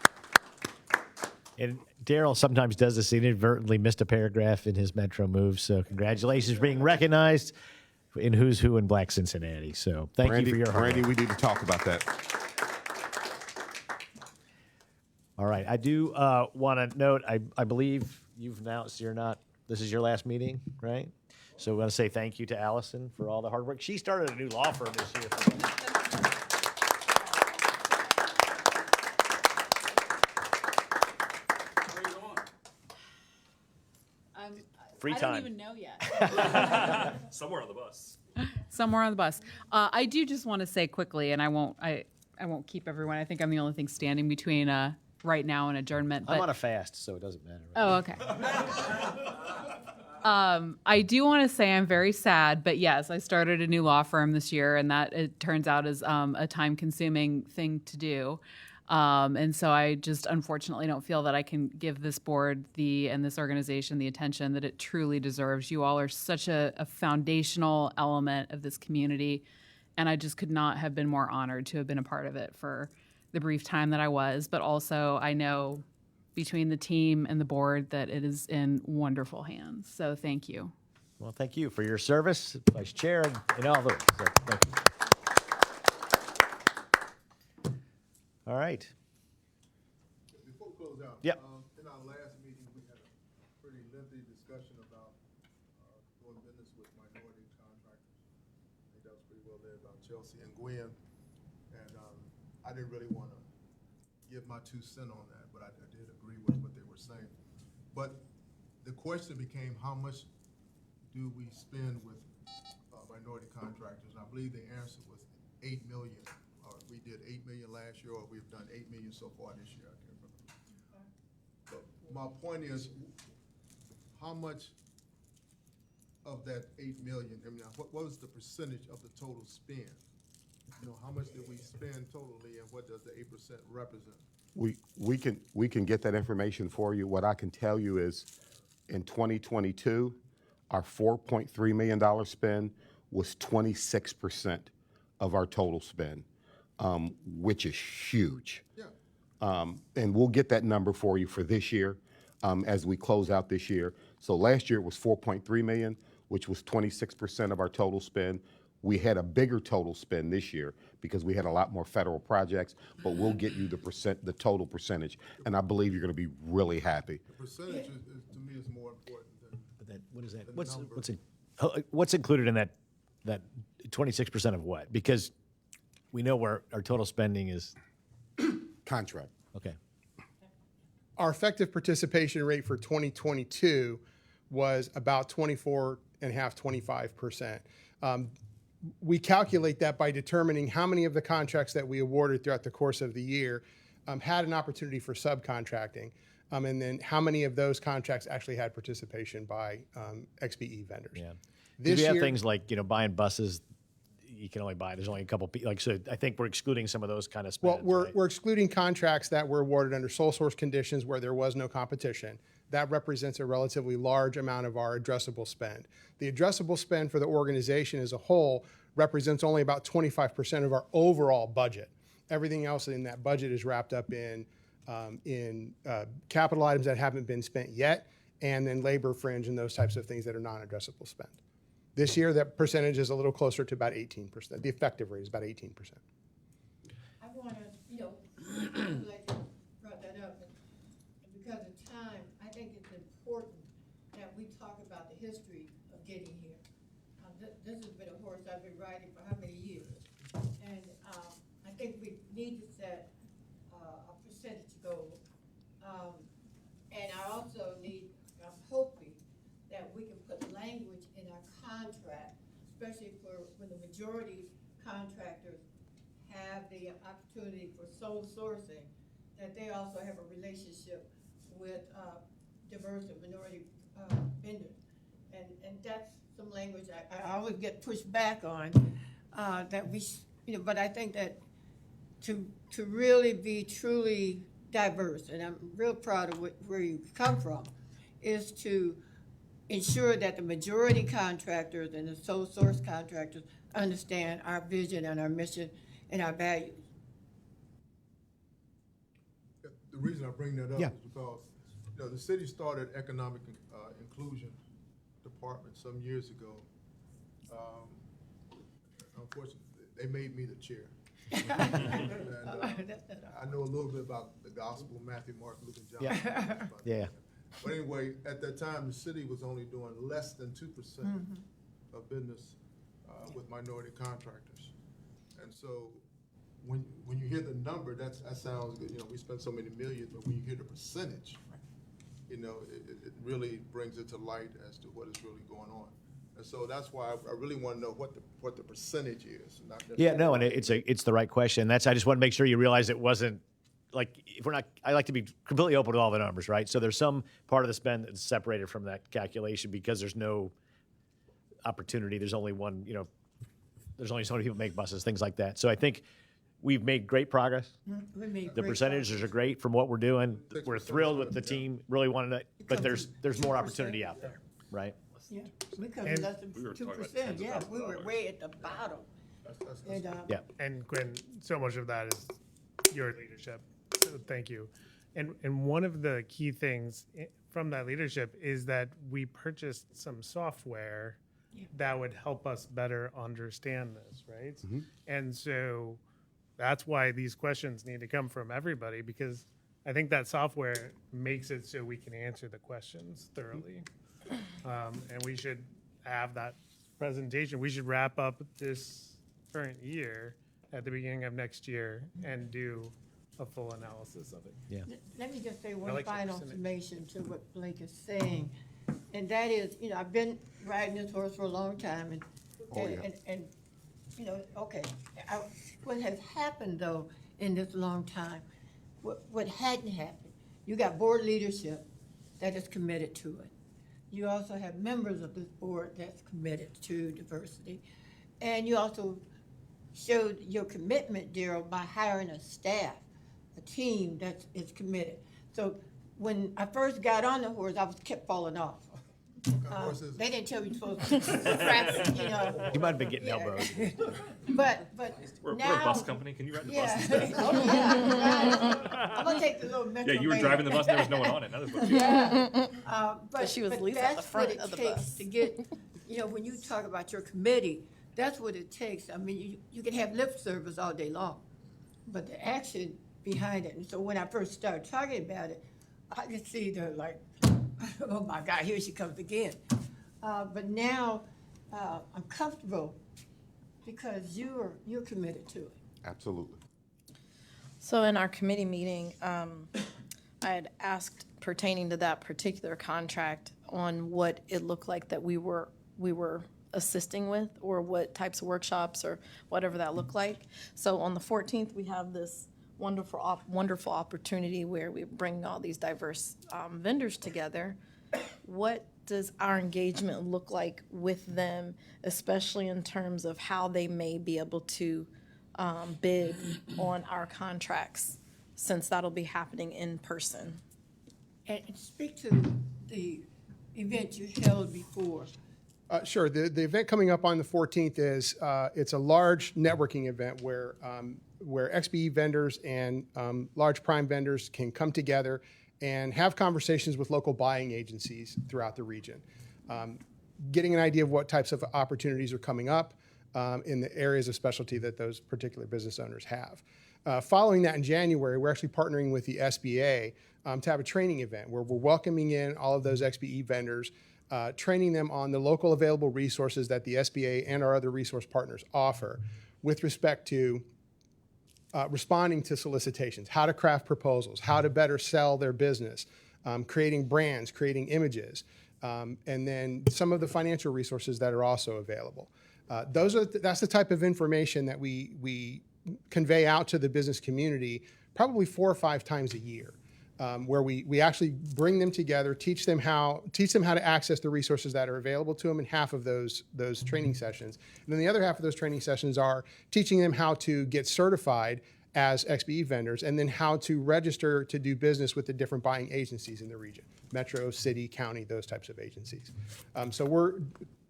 And Daryl sometimes does this. He inadvertently missed a paragraph in his Metro Move. So congratulations for being recognized in Who's Who in Black Cincinnati. So thank you for your hard Randy, work. we need to talk about that. All right. I do want to note, I believe you've announced this is your last meeting, right? So we want to say thank you to Allison for all the hard work. She started a new law firm this year. Free time. I don't even know yet. Somewhere on the bus. Somewhere on the bus. I do just want to say quickly, and I won't keep everyone. I think I'm the only thing standing between right now and adjournment. I'm on a fast, so it doesn't matter. Oh, okay. I do want to say I'm very sad, but yes, I started a new law firm this year, and that it turns out is a time-consuming thing to do. And so I just unfortunately don't feel that I can give this board and this organization the attention that it truly deserves. You all are such a foundational element of this community, and I just could not have been more honored to have been a part of it for the brief time that I was. But also I know between the team and the board that it is in wonderful hands. So thank you. Well, thank you for your service, Vice Chair, and all those. So thank you. All right. Before we close out, Yep. In our last meeting, we had a pretty lengthy discussion about doing business with minority contractors. I think that was pretty well there about Chelsea and Gwen. And I didn't really want to give my 2 cents on that, but I did agree with what they were saying. But the question became, how much do we spend with minority contractors? And I believe the answer was $8 million. We did $8 million last year, or we've done $8 million so far this year. I can't remember. But my point is, how much of that $8 million? I mean, what was the percentage of the total spend? you know, how much did we spend totally and what does the 8% represent? We can get that information for you. What I can tell you is in 2022, our $4.3 million spend was 26% of our total spend, which is huge. Yeah. And we'll get that number for you for this year as we close out this year. So last year it was 4.3 million, which was 26% of our total spend. We had a bigger total spend this year because we had a lot more federal projects, but we'll get you the total percentage. And I believe you're going to be really happy. The percentage to me is more important than. But that, what is that? number. What's included in that 26% of what? Because we know where our total spending is. Contract. Okay. Our effective participation rate for 2022 was about 24.5%, 25%. We calculate that by determining how many of the contracts that we awarded throughout the course of the year had an opportunity for subcontracting, and then how many of those contracts actually had participation by XBE vendors. Yeah. This we have year, things like, buying buses. You can only buy. There's only a couple. So I think we're excluding some of those kind of spends. Well, we're excluding contracts that were awarded under sole source conditions where there was no competition. That represents a relatively large amount of our addressable spend. The addressable spend for the organization as a whole represents only about 25% of our overall budget. Everything else in that budget is wrapped up in capital items that haven't been spent yet, and then labor, fringe, and those types of things that are non-addressable spend. This year, that percentage is a little closer to about 18%. The effective rate is about 18%. I want to, I'm glad you brought that up. And because of time, I think it's important that we talk about the history of getting here. This has been a horse I've been riding for how many years? And I think we need to set a percentage goal. And I also I'm hoping that we can put language in our contract, especially for when the majority contractors have the opportunity for sole sourcing, that they also have a relationship with diverse and minority vendors. And that's some language I always get pushed back on, that we, but I think that to really be truly diverse, and I'm real proud of where you come from, is to ensure that the majority contractors and the sole source contractors understand our vision and our mission and our values. The reason I bring that up is because, the city started economic inclusion department some years ago. Unfortunately, they made me the chair. And, I know a little bit about the gospel, Matthew, Mark, Luke, and John. Yeah. But anyway, at that time, the city was only doing less than 2% of business with minority contractors. And so when you hear the number, that sounds good. We spend so many millions, but when you hear the percentage, it really brings it to light as to what is really going on. And so that's why I really want to know what the percentage is. Not and it's the right question. I just want to make sure you realize it wasn't like, if we're not, I like to be completely open to all the numbers, right? So there's some part of the spend that's separated from that calculation because there's no opportunity. There's only one, there's only so many people make buses, things like that. So I think we've made great progress. The percentages are great from what we're doing. We're thrilled with the team, really wanting to, but there's more opportunity out there, right? Yeah, we come less than 2%. Yeah, we were way at the bottom. And Gwen, so much of that is your leadership. So thank you. And one of the key things from that leadership is that we purchased some software that would help us better understand this, right? Mm-hmm. And so that's why these questions need to come from everybody, because I think that software makes it so we can answer the questions thoroughly. And we should have that presentation. We should wrap up this current year at the beginning of next year and do a full analysis of it. Yeah. Let me just say one final summation to what Blake is saying. And that is, I've been riding this horse for a long time, what has happened though in this long time, what hadn't happened, you got board leadership that is committed to it. You also have members of this board that's committed to diversity. And you also showed your commitment, Daryl, by hiring a staff, a team that is committed. So when I first got on the horse, I was kept falling off. They didn't tell me supposed to strap, you know. You might have been getting elbowed. But We're now, a bus company. Can you ride the yeah. bus instead? Oh, yeah. I'm gonna take the little metro. Yeah, you were van. driving the bus and there was no one on it. Now there's one. But she was but Lisa at the that's front what it of the takes bus. to get, you know, when you talk about your committee, that's what it takes. I mean, you can have lip service all day long, but the action behind it. And so when I first started talking about it, I could see the like, oh my God, here she comes again. But now I'm comfortable because you're committed to it. Absolutely. So in our committee meeting, I had asked pertaining to that particular contract on what it looked like that we were assisting with, or what types of workshops or whatever that looked like. So on the 14th, we have this wonderful opportunity where we bring all these diverse vendors together. What does our engagement look like with them, especially in terms of how they may be able to bid on our contracts, since that'll be happening in person? And speak to the event you held before. Sure. The event coming up on the 14th is it's a large networking event where XBE vendors and large prime vendors can come together and have conversations with local buying agencies throughout the region, getting an idea of what types of opportunities are coming up in the areas of specialty that those particular business owners have. Following that in January, we're actually partnering with the SBA to have a training event where we're welcoming in all of those XBE vendors, training them on the local available resources that the SBA and our other resource partners offer with respect to responding to solicitations, how to craft proposals, how to better sell their business, creating brands, creating images, and then some of the financial resources that are also available. That's the type of information that we convey out to the business community probably 4 or 5 times a year, where we actually bring them together, teach them how to access the resources that are available to them in half of those training sessions. And then the other half of those training sessions are teaching them how to get certified as XBE vendors, and then how to register to do business with the different buying agencies in the region, metro, city, county, those types of agencies. So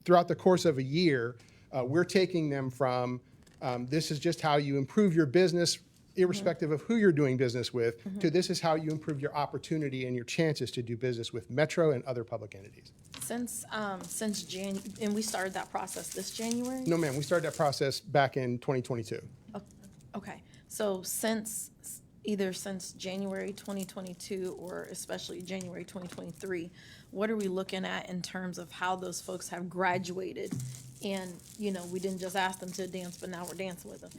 throughout the course of a year, we're taking them from this is just how you improve your business, irrespective of who you're doing business with, to this is how you improve your opportunity and your chances to do business with Metro and other public entities. Since and we started that process this January? No, ma'am, we started that process back in 2022. Okay, so either since January 2022 or especially January 2023, what are we looking at in terms of how those folks have graduated? And, you know, we didn't just ask them to dance, but now we're dancing with them.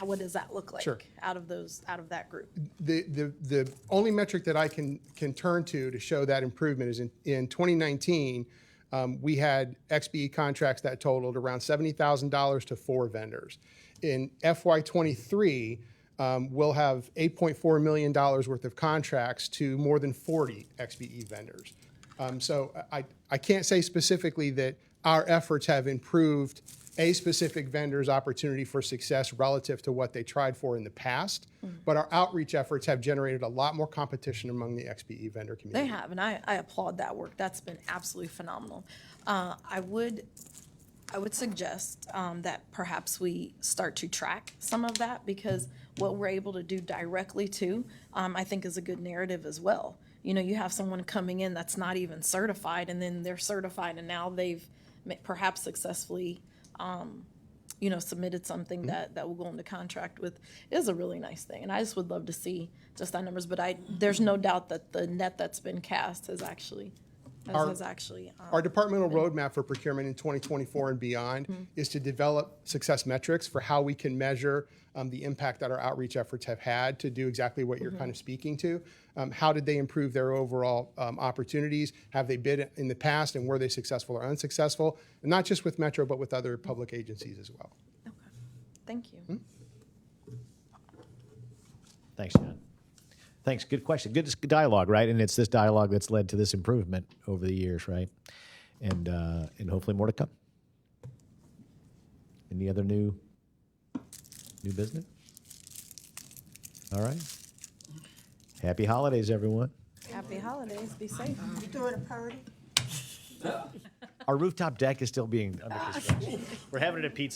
What does that look like? Sure. out of that group? The only metric that I can turn to show that improvement is in 2019, we had XBE contracts that totaled around $70,000 to 4 vendors. In FY23, we'll have $8.4 million worth of contracts to more than 40 XBE vendors. So I can't say specifically that our efforts have improved a specific vendor's opportunity for success relative to what they tried for in the past, but our outreach efforts have generated a lot more competition among the XBE vendor community. They have, and I applaud that work. That's been absolutely phenomenal. I would suggest that perhaps we start to track some of that, because what we're able to do directly too, I think is a good narrative as well. You know, you have someone coming in that's not even certified, and then they're certified, and now they've perhaps successfully, submitted something that will go into contract with. It is a really nice thing, and I just would love to see just that numbers. But there's no doubt that the net that's been cast has actually. Our departmental roadmap for procurement in 2024 and beyond is to develop success metrics for how we can measure the impact that our outreach efforts have had to do exactly what you're kind of speaking to. How did they improve their overall opportunities? Have they bid in the past, and were they successful or unsuccessful? And not just with Metro, but with other public agencies as well. Okay, thank you. Thanks, John. Thanks. Good question. Good dialogue, right? And it's this dialogue that's led to this improvement over the years, right? And hopefully more to come. Any other new New business? All right. Happy holidays, everyone. Happy holidays. Be safe. You throwing a party? Our rooftop deck is still being under construction. We're having it at Pete's